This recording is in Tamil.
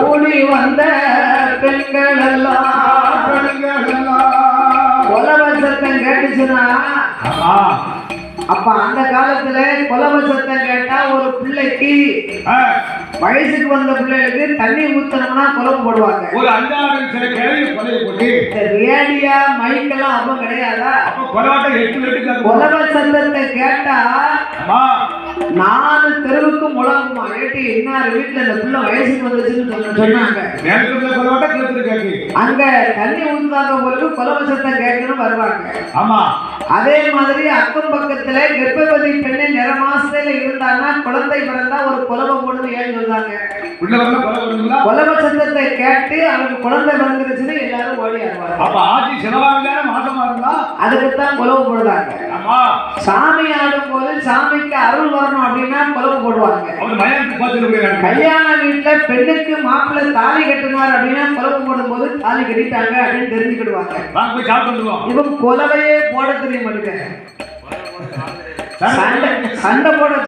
கூடி வந்த பெண்கள் எல்லாம் கொலவ சத்தம் கேட்டுச்சுன்னா, அப்ப அந்த காலத்துல கொலவ சத்தம் கேட்டா ஒரு பிள்ளைக்கு வயசுக்கு வந்த பிள்ளைகளுக்கு தண்ணி ஊத்தணும்னா குழம்பு போடுவாங்க. ஒரு 5-6 சில கிழவி கொலையை போட்டு ரேடியா மைக்கெல்லாம் அப்ப கிடையாதா? கொலவ சத்தத்தை கேட்டா 4 தெருவுக்கு முழங்குமா. ஏட்டி இன்னார் வீட்டுல இந்த பிள்ளை வயசுக்கு வந்துச்சுன்னு சொன்னாங்க. அங்க தண்ணி ஊத்துவாங்க போது கொலவ சத்தம் கேட்கணும் வருவாங்க. ஆமா, அதே மாதிரி அக்கம் பக்கத்துல கர்ப்பவதி பெண்ணை நிற மாசத்துல இருந்தாங்கன்னா குழந்தை பிறந்தா ஒரு குலவை போடுன்னு ஏன் சொல்றாங்க. கொலவ சத்தத்தை கேட்டு அவருக்கு குழந்தை பிறந்துருச்சுன்னு எல்லாரும் ஓடி ஆடுவாங்க. அதுக்குத்தான் குலவு போடுறாங்க. சாமி ஆடும் போது சாமிக்கு அருள் வரணும் அப்படின்னா குலவு போடுவாங்க. கல்யாண வீட்டுல பெண்ணுக்கு மாப்பிள்ளை தாலி கட்டினார் அப்படின்னா குலவு போடும் போது தாலி கட்டிட்டாங்க அப்படின்னு தெரிஞ்சுக்கிடுவாங்க. இவங்க குலவையே போட தெரிய மாட்டேங்க. சண்டை போட